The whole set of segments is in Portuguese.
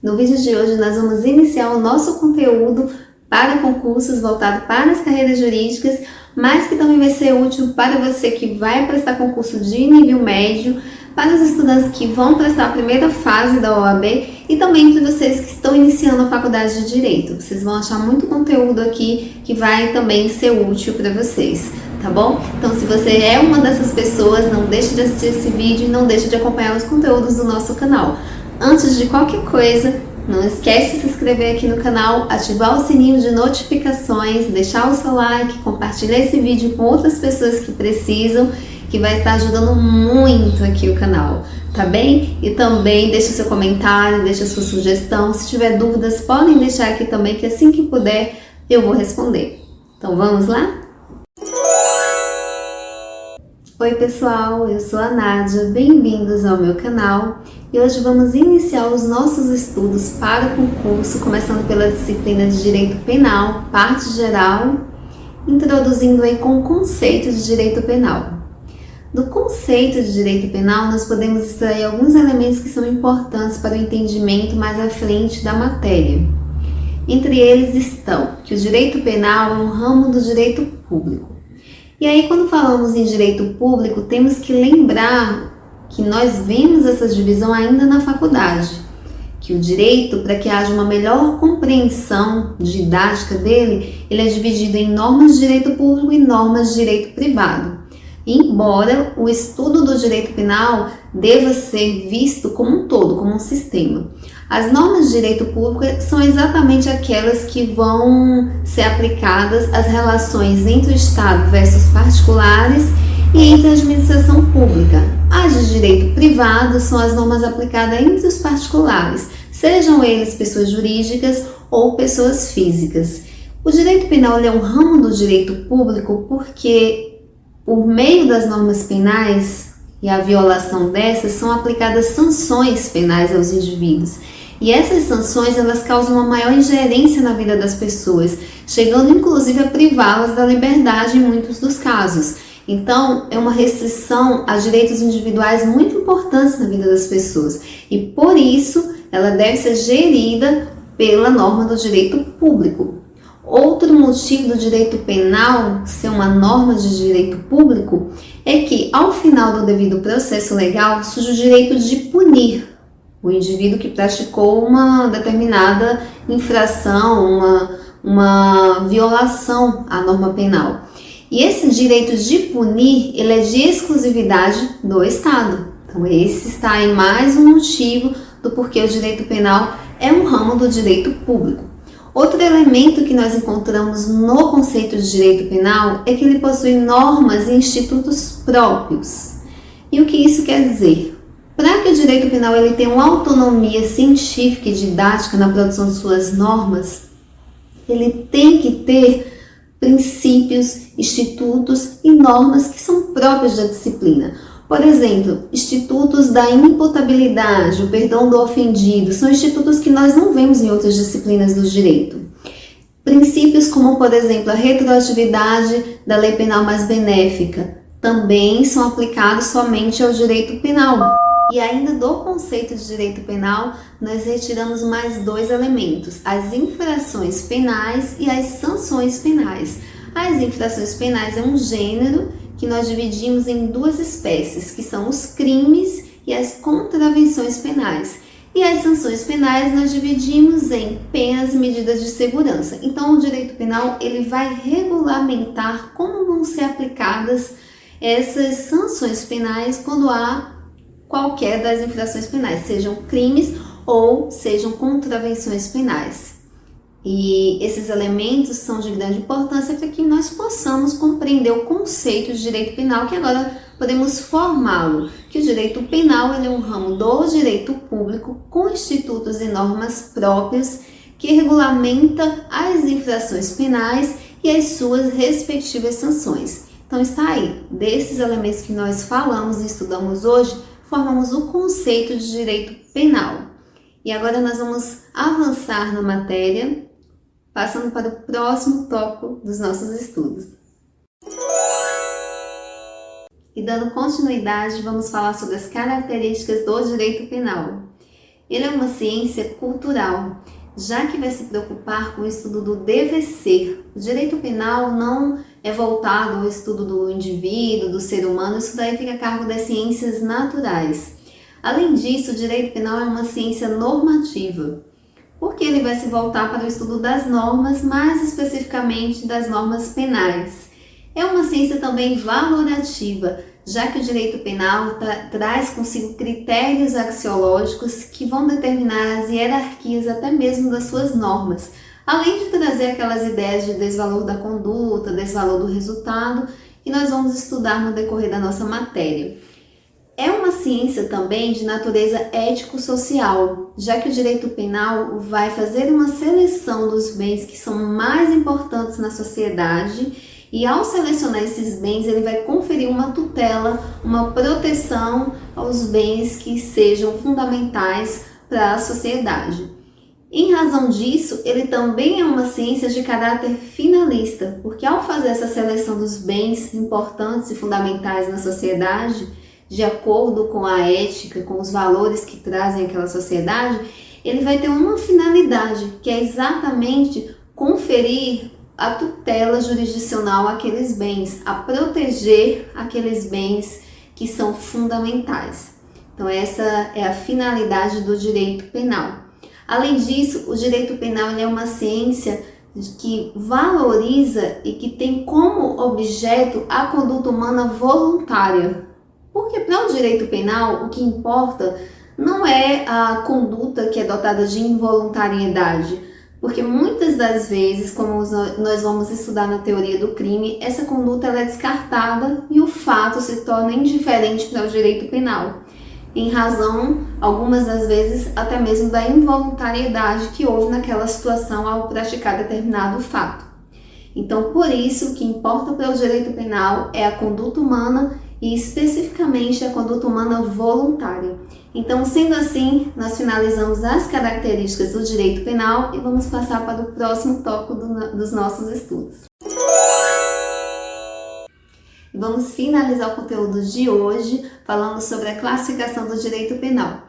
No vídeo de hoje nós vamos iniciar o nosso conteúdo para concursos voltado para as carreiras jurídicas, mas que também vai ser útil para você que vai prestar concurso de nível médio, para os estudantes que vão prestar a primeira fase da OAB e também para vocês que estão iniciando a faculdade de Direito. Vocês vão achar muito conteúdo aqui que vai também ser útil para vocês, tá bom? Então, se você é uma dessas pessoas, não deixe de assistir esse vídeo e não deixe de acompanhar os conteúdos do nosso canal. Antes de qualquer coisa, não esquece de se inscrever aqui no canal, ativar o sininho de notificações, deixar o seu like, compartilhar esse vídeo com outras pessoas que precisam, que vai estar ajudando muito aqui o canal, tá bem? E também deixa seu comentário, deixa sua sugestão. Se tiver dúvidas, podem deixar aqui também, que assim que puder eu vou responder. Então vamos lá? Oi pessoal, eu sou a Nádia, bem-vindos ao meu canal e hoje vamos iniciar os nossos estudos para o concurso, começando pela disciplina de Direito Penal, parte geral, introduzindo aí com o conceito de Direito Penal. Do conceito de Direito Penal, nós podemos extrair alguns elementos que são importantes para o entendimento mais à frente da matéria. Entre eles estão que o Direito Penal é um ramo do Direito Público. E aí, quando falamos em direito público, temos que lembrar que nós vemos essa divisão ainda na faculdade, que o direito, para que haja uma melhor compreensão didática dele, ele é dividido em normas de direito público e normas de direito privado. Embora o estudo do direito penal deva ser visto como um todo, como um sistema. As normas de direito público são exatamente aquelas que vão ser aplicadas às relações entre o Estado versus particulares e entre a administração pública. As de direito privado são as normas aplicadas entre os particulares, sejam eles pessoas jurídicas ou pessoas físicas. O direito penal é um ramo do direito público porque, por meio das normas penais e a violação dessas, são aplicadas sanções penais aos indivíduos. E essas sanções, elas causam uma maior ingerência na vida das pessoas, chegando inclusive a privá-las da liberdade em muitos dos casos. Então, é uma restrição a direitos individuais muito importantes na vida das pessoas. E por isso, ela deve ser gerida pela norma do direito público. Outro motivo do direito penal ser uma norma de direito público é que, ao final do devido processo legal, surge o direito de punir o indivíduo que praticou uma determinada infração, uma violação à norma penal. E esse direito de punir, ele é de exclusividade do Estado. Então, esse está aí mais um motivo do porquê o direito penal é um ramo do direito público. Outro elemento que nós encontramos no conceito de direito penal é que ele possui normas e institutos próprios. E o que isso quer dizer? Para que o direito penal ele tenha uma autonomia científica e didática na produção de suas normas, ele tem que ter princípios, institutos e normas que são próprios da disciplina. Por exemplo, institutos da imputabilidade, o perdão do ofendido, são institutos que nós não vemos em outras disciplinas do direito. Princípios como, por exemplo, a retroatividade da lei penal mais benéfica, também são aplicados somente ao direito penal. E ainda do conceito de direito penal, nós retiramos mais dois elementos, as infrações penais e as sanções penais. As infrações penais é um gênero que nós dividimos em duas espécies, que são os crimes e as contravenções penais. E as sanções penais nós dividimos em penas e medidas de segurança. Então, o direito penal ele vai regulamentar como vão ser aplicadas essas sanções penais quando há qualquer das infrações penais, sejam crimes ou sejam contravenções penais. E esses elementos são de grande importância para que nós possamos compreender o conceito de direito penal, que agora podemos formá-lo, que o direito penal ele é um ramo do direito público com institutos e normas próprios que regulamenta as infrações penais e as suas respectivas sanções. Então está aí, desses elementos que nós falamos e estudamos hoje, formamos o conceito de direito penal. E agora nós vamos avançar na matéria, passando para o próximo tópico dos nossos estudos. E dando continuidade, vamos falar sobre as características do direito penal. Ele é uma ciência cultural, já que vai se preocupar com o estudo do dever ser. O direito penal não é voltado ao estudo do indivíduo, do ser humano, isso daí fica a cargo das ciências naturais. Além disso, o direito penal é uma ciência normativa, porque ele vai se voltar para o estudo das normas, mais especificamente das normas penais. É uma ciência também valorativa, já que o direito penal traz consigo critérios axiológicos que vão determinar as hierarquias até mesmo das suas normas, além de trazer aquelas ideias de desvalor da conduta, desvalor do resultado, que nós vamos estudar no decorrer da nossa matéria. É uma ciência também de natureza ético-social, já que o direito penal vai fazer uma seleção dos bens que são mais importantes na sociedade e, ao selecionar esses bens, ele vai conferir uma tutela, uma proteção aos bens que sejam fundamentais para a sociedade. Em razão disso, ele também é uma ciência de caráter finalista, porque ao fazer essa seleção dos bens importantes e fundamentais na sociedade, de acordo com a ética, com os valores que trazem aquela sociedade, ele vai ter uma finalidade, que é exatamente conferir a tutela jurisdicional àqueles bens, a proteger aqueles bens que são fundamentais. Então essa é a finalidade do direito penal. Além disso, o direito penal é uma ciência que valoriza e que tem como objeto a conduta humana voluntária. Porque para o direito penal, o que importa não é a conduta que é dotada de involuntariedade, porque muitas das vezes, como nós vamos estudar na teoria do crime, essa conduta ela é descartada e o fato se torna indiferente para o direito penal, em razão, algumas das vezes, até mesmo da involuntariedade que houve naquela situação ao praticar determinado fato. Então, por isso, o que importa para o direito penal é a conduta humana e especificamente a conduta humana voluntária. Então, sendo assim, nós finalizamos as características do direito penal e vamos passar para o próximo tópico dos nossos estudos. Vamos finalizar o conteúdo de hoje falando sobre a classificação do direito penal.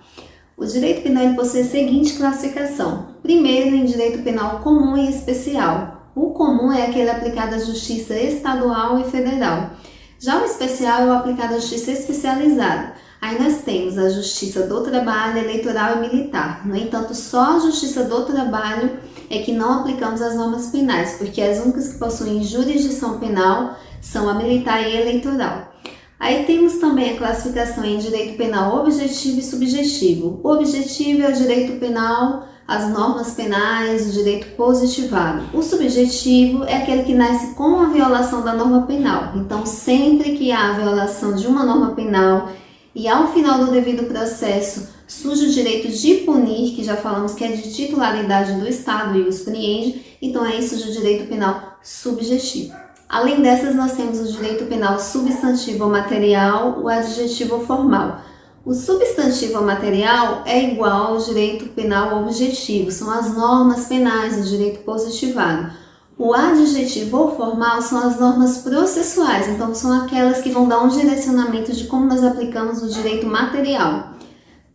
O direito penal possui a seguinte classificação. Primeiro, em direito penal comum e especial. O comum é aquele aplicado à justiça estadual e federal. Já o especial é o aplicado à justiça especializada. Aí nós temos a justiça do trabalho, eleitoral e militar. No entanto, só a justiça do trabalho é que não aplicamos as normas penais, porque as únicas que possuem jurisdição penal são a militar e eleitoral. Aí temos também a classificação em direito penal objetivo e subjetivo. O objetivo é o direito penal, as normas penais, o direito positivado. O subjetivo é aquele que nasce com a violação da norma penal. Então, sempre que há a violação de uma norma penal e ao final do devido processo surge o direito de punir, que já falamos que é de titularidade do Estado e os preenche, então aí surge o direito penal subjetivo. Além dessas, nós temos o direito penal substantivo ou material, o adjetivo ou formal. O substantivo ou material é igual ao direito penal objetivo, são as normas penais do direito positivado. O adjetivo ou formal são as normas processuais, então são aquelas que vão dar um direcionamento de como nós aplicamos o direito material.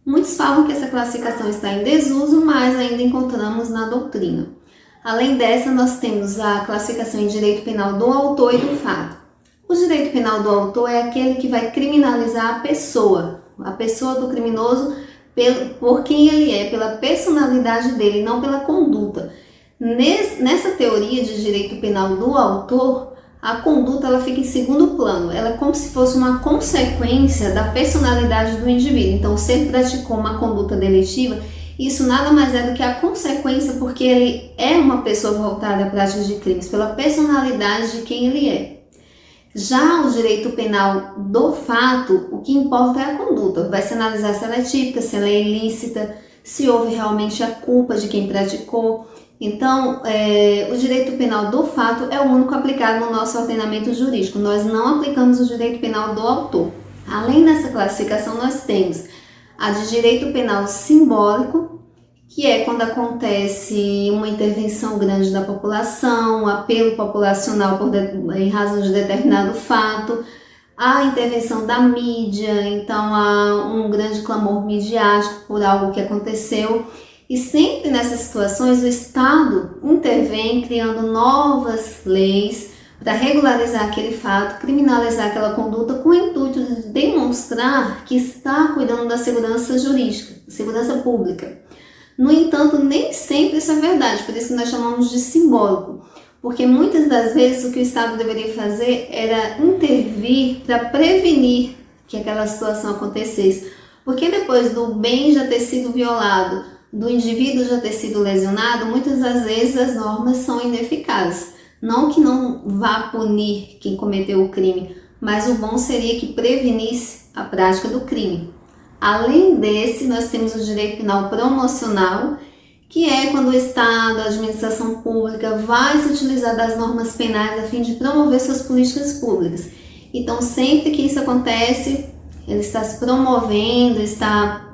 Muitos falam que essa classificação está em desuso, mas ainda encontramos na doutrina. Além dessa, nós temos a classificação em direito penal do autor e do fato. O direito penal do autor é aquele que vai criminalizar a pessoa do criminoso por quem ele é, pela personalidade dele, não pela conduta. Nessa teoria de direito penal do autor, a conduta ela fica em segundo plano, ela é como se fosse uma consequência da personalidade do indivíduo. Então, se ele praticou uma conduta deletiva, isso nada mais é do que a consequência, porque ele é uma pessoa voltada à prática de crimes, pela personalidade de quem ele é. Já o direito penal do fato, o que importa é a conduta. Vai se analisar se ela é típica, se ela é ilícita, se houve realmente a culpa de quem praticou. Então, o direito penal do fato é o único aplicado no nosso ordenamento jurídico. Nós não aplicamos o direito penal do autor. Além dessa classificação, nós temos a de direito penal simbólico, que é quando acontece uma intervenção grande da população, um apelo populacional em razão de determinado fato. há intervenção da mídia, então há um grande clamor midiático por algo que aconteceu. E sempre nessas situações o Estado intervém criando novas leis para regularizar aquele fato, criminalizar aquela conduta com o intuito de demonstrar que está cuidando da segurança jurídica, segurança pública. No entanto, nem sempre isso é verdade, por isso que nós chamamos de simbólico, porque muitas das vezes o que o Estado deveria fazer era intervir para prevenir que aquela situação acontecesse, porque depois do bem já ter sido violado, do indivíduo já ter sido lesionado, muitas das vezes as normas são ineficazes. Não que não vá punir quem cometeu o crime, mas o bom seria que prevenisse a prática do crime. Além desse, nós temos o direito penal promocional, que é quando o Estado, a administração pública vai se utilizar das normas penais a fim de promover suas políticas públicas. Então, sempre que isso acontece, ele está se promovendo, está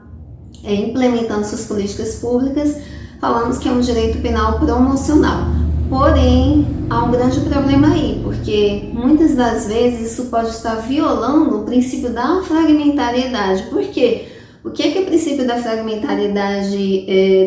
implementando suas políticas públicas, falamos que é um direito penal promocional. Porém, há um grande problema aí, porque muitas das vezes isso pode estar violando o princípio da fragmentariedade. Por quê? O que é que o princípio da fragmentariedade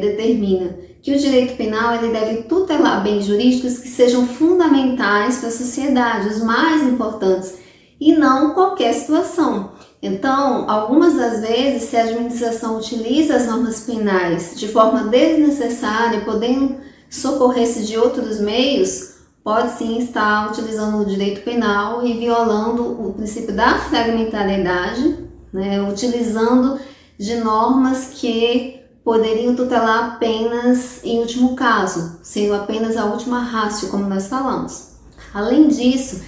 determina? Que o direito penal ele deve tutelar bens jurídicos que sejam fundamentais para a sociedade, os mais importantes, e não qualquer situação. Então, algumas das vezes, se a administração utiliza as normas penais de forma desnecessária, podendo socorrer-se de outros meios, pode sim estar utilizando o direito penal e violando o princípio da fragmentariedade, né, utilizando de normas que poderiam tutelar apenas em último caso, sendo apenas a última ratio, como nós falamos. Além disso,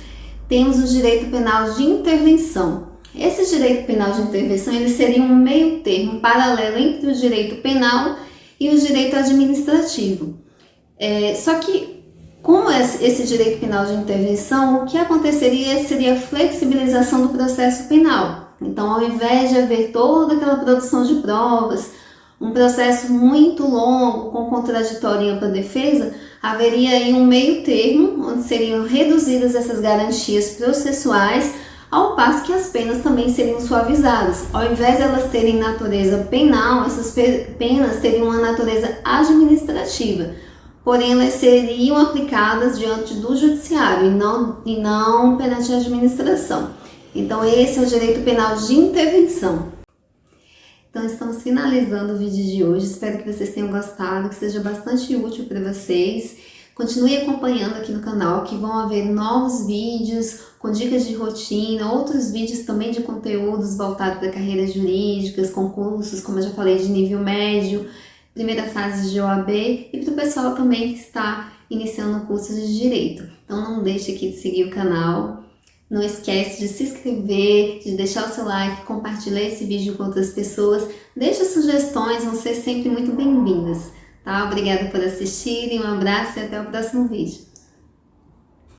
temos o direito penal de intervenção. Esse direito penal de intervenção ele seria um meio termo, um paralelo entre o direito penal e o direito administrativo. Só que, com esse direito penal de intervenção, o que aconteceria seria a flexibilização do processo penal. Então, ao invés de haver toda aquela produção de provas, um processo muito longo, com contraditório e ampla defesa, haveria aí um meio termo, onde seriam reduzidas essas garantias processuais, ao passo que as penas também seriam suavizadas. Ao invés de elas terem natureza penal, essas penas teriam uma natureza administrativa. Porém, elas seriam aplicadas diante do judiciário e não perante a administração. Então, esse é o direito penal de intervenção. Então, estamos finalizando o vídeo de hoje. Espero que vocês tenham gostado, que seja bastante útil para vocês. Continue acompanhando aqui no canal, que vão haver novos vídeos com dicas de rotina, outros vídeos também de conteúdos voltados para carreiras jurídicas, concursos, como eu já falei, de nível médio, primeira fase de OAB, e para o pessoal também que está iniciando o curso de Direito. Então não deixe aqui de seguir o canal, não esquece de se inscrever, de deixar o seu like, compartilhar esse vídeo com outras pessoas, deixe sugestões, vão ser sempre muito bem-vindas. Tá? Obrigada por assistirem, um abraço e até o próximo vídeo.